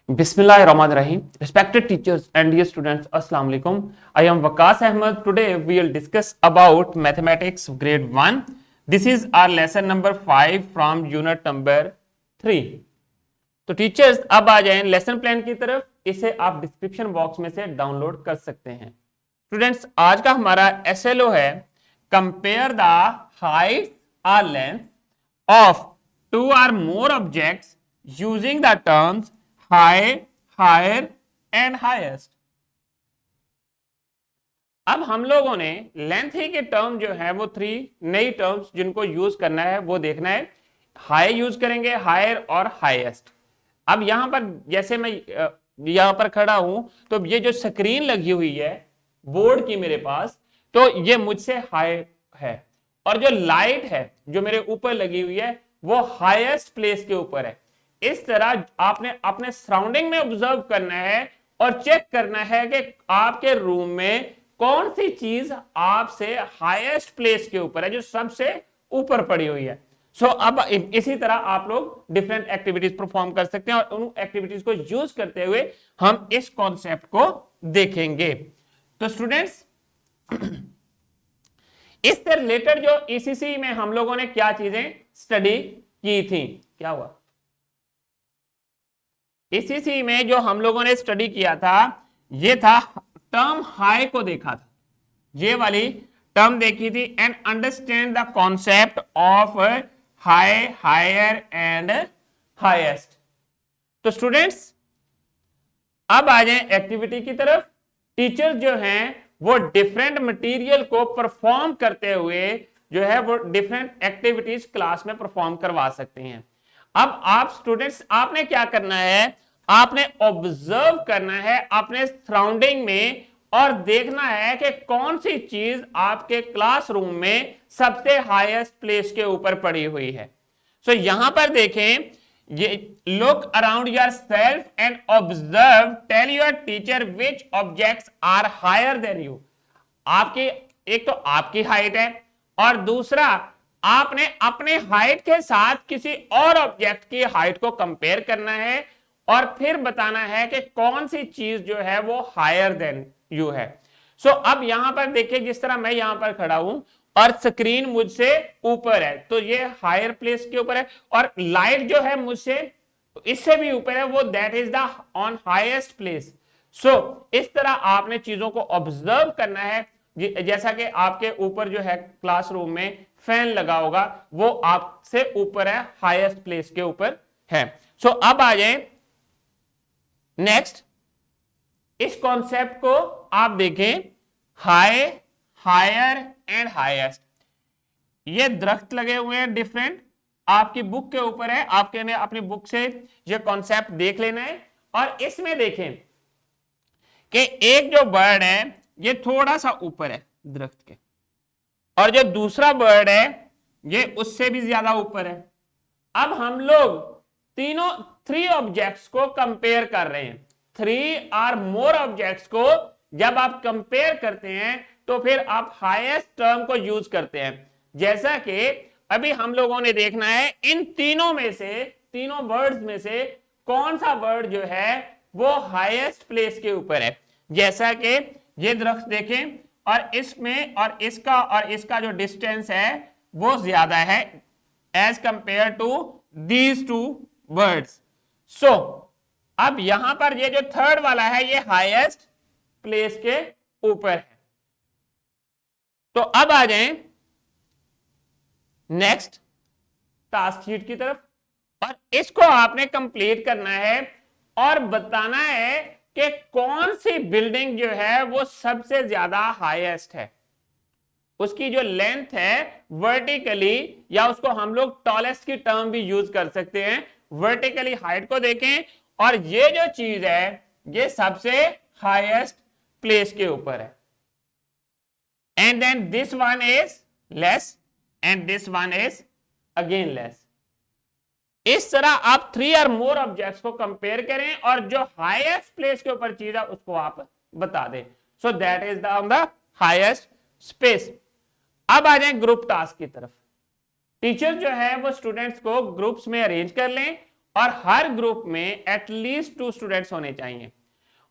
Bismillahirrahmanirrahim. Respected teachers and dear students, Assalamu alaikum. I am Waqas Ahmed. Today we will discuss about mathematics grade 1. This is our lesson number 5 from unit number 3. तो teachers अब आ जाएं lesson plan की तरफ. इसे आप description box में से डाउनलोड कर सकते हैं. स्टूडेंट्स, आज का हमारा SLO है कंपेयर द हाइट और लेंथ ऑफ टू और more objects using the terms high, higher and highest. अब हम लोगों ने लेंथ ही के टर्म जो है वो 3 नई टर्म्स जिनको यूज करना है वो देखना है. हाई यूज करेंगे, हायर और हाईएस्ट. अब यहां पर जैसे मैं यहां पर खड़ा हूं तो ये जो स्क्रीन लगी हुई है बोर्ड की मेरे पास, तो ये मुझसे हाई है और जो लाइट है जो मेरे ऊपर लगी हुई है वो हाईएस्ट प्लेस के ऊपर है. इस तरह आपने अपने सराउंडिंग में ऑब्जर्व करना है और चेक करना है कि आपके रूम में कौन सी चीज आपसे हाईएस्ट प्लेस के ऊपर है, जो सबसे ऊपर पड़ी हुई है. अब इसी तरह आप लोग डिफरेंट एक्टिविटीज परफॉर्म कर सकते हैं और उन एक्टिविटीज को यूज करते हुए हम इस कॉन्सेप्ट को देखेंगे. तो स्टूडेंट्स, इससे रिलेटेड जो ईसीसी में हम लोगों ने क्या चीजें स्टडी की थी, क्या हुआ ईसीसी में जो हम लोगों ने स्टडी किया था, ये था टर्म हाई को देखा था, ये वाली टर्म देखी थी. And understand the concept of high, higher and highest. तो स्टूडेंट्स, अब आ जाएं एक्टिविटी की तरफ. टीचर्स जो हैं वो डिफरेंट मटेरियल को परफॉर्म करते हुए जो है वो डिफरेंट एक्टिविटीज क्लास में परफॉर्म करवा सकते हैं. अब आप स्टूडेंट्स, आपने क्या करना है, आपने ऑब्जर्व करना है अपने सराउंडिंग में और देखना है कि कौन सी चीज आपके क्लासरूम में सबसे हाईएस्ट प्लेस के ऊपर पड़ी हुई है. सो यहां पर देखें, ये look around your self and observe, tell your teacher which objects are higher than you. आपकी एक तो आपकी हाइट है और दूसरा आपने अपने हाइट के साथ किसी और ऑब्जेक्ट की हाइट को कंपेयर करना है और फिर बताना है कि कौन सी चीज जो है वो हायर देन यू है. अब यहां पर देखिए, जिस तरह मैं यहां पर खड़ा हूं और स्क्रीन मुझसे ऊपर है तो ये हायर प्लेस के ऊपर है, और लाइट जो है मुझसे इससे भी ऊपर है, वो that is the on highest place. इस तरह आपने चीजों को ऑब्जर्व करना है. जैसा कि आपके ऊपर जो है क्लासरूम में फैन लगा होगा, वो आपसे ऊपर है, हाईएस्ट प्लेस के ऊपर है. अब आ जाए नेक्स्ट, इस कॉन्सेप्ट को आप देखें, हाई, हायर एंड हाईएस्ट. ये दरख्त लगे हुए हैं डिफरेंट, आपकी बुक के ऊपर है, आपके ने अपनी बुक से ये कॉन्सेप्ट देख लेना है. और इसमें देखें कि एक जो बर्ड है ये थोड़ा सा ऊपर है दरख्त के, और जो दूसरा बर्ड है ये उससे भी ज्यादा ऊपर है. अब हम लोग तीनों 3 ऑब्जेक्ट्स को कंपेयर कर रहे हैं. 3 और मोर ऑब्जेक्ट्स को जब आप कंपेयर करते हैं तो फिर आप हाईएस्ट टर्म को यूज करते हैं. जैसा कि अभी हम लोगों ने देखना है इन तीनों में से, तीनों बर्ड्स में से कौन सा बर्ड जो है वो हाईएस्ट प्लेस के ऊपर है. जैसा कि ये दरख्त देखें और इसमें और इसका जो डिस्टेंस है वो ज्यादा है as compare to these 2 birds. अब यहां पर ये जो थर्ड वाला है ये हाईएस्ट प्लेस के ऊपर है. तो अब आ जाएं नेक्स्ट टास्क शीट की तरफ, और इसको आपने कंप्लीट करना है और बताना है कि कौन सी बिल्डिंग जो है वो सबसे ज्यादा हाईएस्ट है. उसकी जो लेंथ है वर्टिकली, या उसको हम लोग टॉलेस्ट की टर्म भी यूज कर सकते हैं, वर्टिकली हाइट को देखें और ये जो चीज है ये सबसे हाईएस्ट प्लेस के ऊपर है. And then this one is less and this one is again less. इस तरह आप 3 और मोर ऑब्जेक्ट्स को कंपेयर करें और जो हाईएस्ट प्लेस के ऊपर चीज है उसको आप बता दें. That is the highest space. अब आ जाए ग्रुप टास्क की तरफ. टीचर जो है वो स्टूडेंट्स को ग्रुप्स में अरेंज कर लें और हर ग्रुप में एटलीस्ट 2 स्टूडेंट्स होने चाहिए।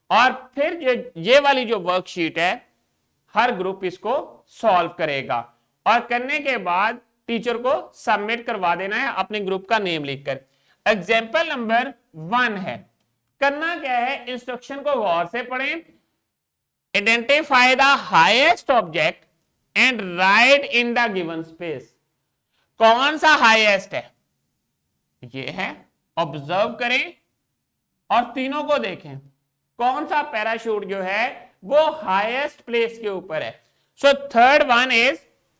और फिर ये वाली जो वर्कशीट है हर ग्रुप इसको सॉल्व करेगा और करने के बाद टीचर को सबमिट करवा देना है अपने ग्रुप का नेम लिखकर। एग्जाम्पल नंबर 1 है, करना क्या है, इंस्ट्रक्शन को गौर से पढ़ें। Identify the highest object and right in the given space. कौन सा हाईएस्ट है, ये है, ऑब्जर्व करें और तीनों को देखें। कौन सा पैराशूट जो है वो हाईएस्ट प्लेस के ऊपर है। So third one is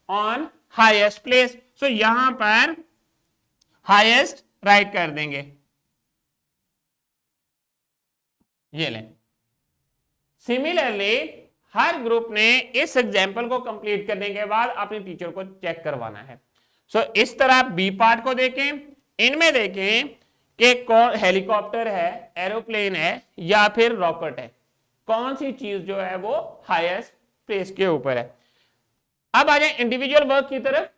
on highest place. So यहां पर हाईएस्ट राइट कर देंगे, ये लें। सिमिलरली हर ग्रुप ने इस एग्जाम्पल को कंप्लीट करने के बाद अपने टीचर को चेक करवाना है। सो इस तरह बी पार्ट को देखें, इनमें देखें कि कौन हेलीकॉप्टर है, एरोप्लेन है या फिर रॉकेट है, कौन सी चीज जो है वो हाईएस्ट प्लेस के ऊपर है। अब आ जाए इंडिविजुअल वर्क की तरफ।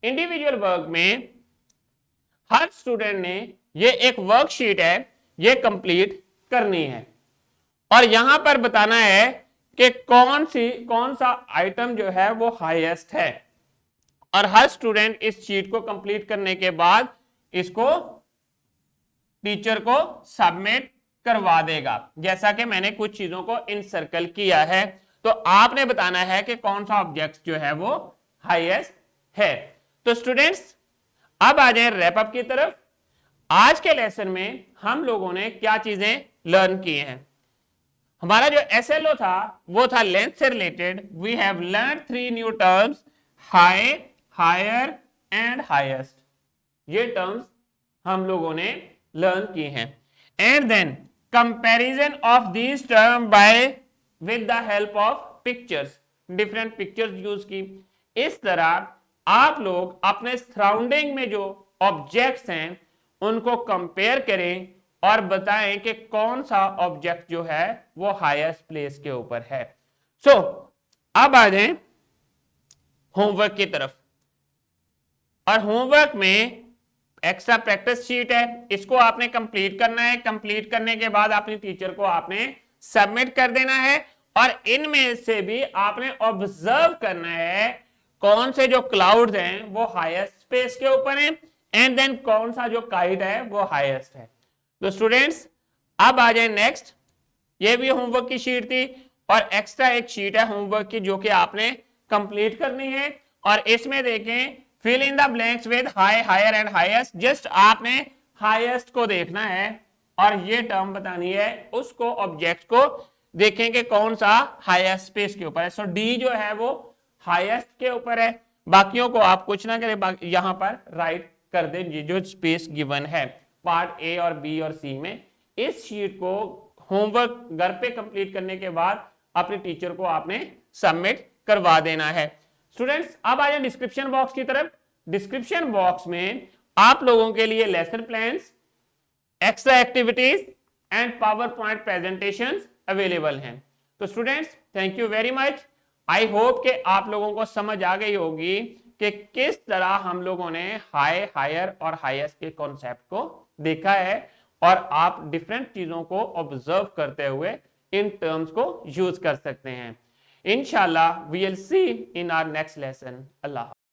इंडिविजुअल वर्क में हर स्टूडेंट ने ये एक वर्कशीट है ये कंप्लीट करनी है और यहां पर बताना है कि कौन सा आइटम जो है वो हाईएस्ट है और हर स्टूडेंट इस शीट को कंप्लीट करने के बाद इसको टीचर को सबमिट करवा देगा। जैसा कि मैंने कुछ चीजों को इन सर्कल किया है, तो आपने बताना है कि कौन सा ऑब्जेक्ट जो है वो हाईएस्ट है। तो स्टूडेंट्स अब आ जाए रैप अप की तरफ। आज के लेसन में हम लोगों ने क्या चीजें लर्न की हैं। हमारा जो एसएलओ था वो था लेंथ से रिलेटेड। We have learn 3 new terms, high, higher and highest. ये टर्म्स हम लोगों ने लर्न की हैं। And then comparison of these term by with the help of pictures, different pictures use की। इस तरह आप लोग अपने सराउंडिंग में जो ऑब्जेक्ट्स हैं उनको कंपेयर करें और बताएं कि कौन सा ऑब्जेक्ट जो है वो हाईएस्ट प्लेस के ऊपर है। सो अब आ जाएं होमवर्क की तरफ। और होमवर्क में एक्स्ट्रा प्रैक्टिस शीट है, इसको आपने कंप्लीट करना है। कंप्लीट करने के बाद अपने टीचर को आपने सबमिट कर देना है और इनमें से भी आपने ऑब्जर्व करना है कौन से जो क्लाउड्स हैं वो हाईएस्ट स्पेस के ऊपर हैं एंड देन कौन सा जो काइट है वो हाईएस्ट है। तो स्टूडेंट्स अब आ जाए नेक्स्ट। ये भी होमवर्क की शीट थी और एक्स्ट्रा एक शीट है होमवर्क की जो कि आपने कंप्लीट करनी है। और इसमें देखें fill in the blanks with high, higher and highest. Just आपने हाईएस्ट को देखना है और ये टर्म बतानी है उसको, ऑब्जेक्ट को देखें कि कौन सा हाईएस्ट स्पेस के ऊपर है। सो डी जो है वो हाईएस्ट के ऊपर है, बाकियों को आप कुछ ना करें, यहां पर राइट कर दें जो स्पेस गिवन है पार्ट ए और बी और सी में। इस शीट को होमवर्क घर पे कंप्लीट करने के बाद अपने टीचर को आपने सबमिट करवा देना है। स्टूडेंट्स अब आ जाए डिस्क्रिप्शन बॉक्स की तरफ। डिस्क्रिप्शन बॉक्स में आप लोगों के लिए lesson plans, extra activities and power point presentations available हैं। तो students thank you very much. I hope कि आप लोगों को समझ आ गई होगी कि किस तरह हम लोगों ने हाई, हायर और हाईएस्ट के कॉन्सेप्ट को देखा है और आप डिफरेंट चीजों को ऑब्जर्व करते हुए इन टर्म्स को यूज कर सकते हैं। इंशाल्लाह we will see in our next lesson. Allah.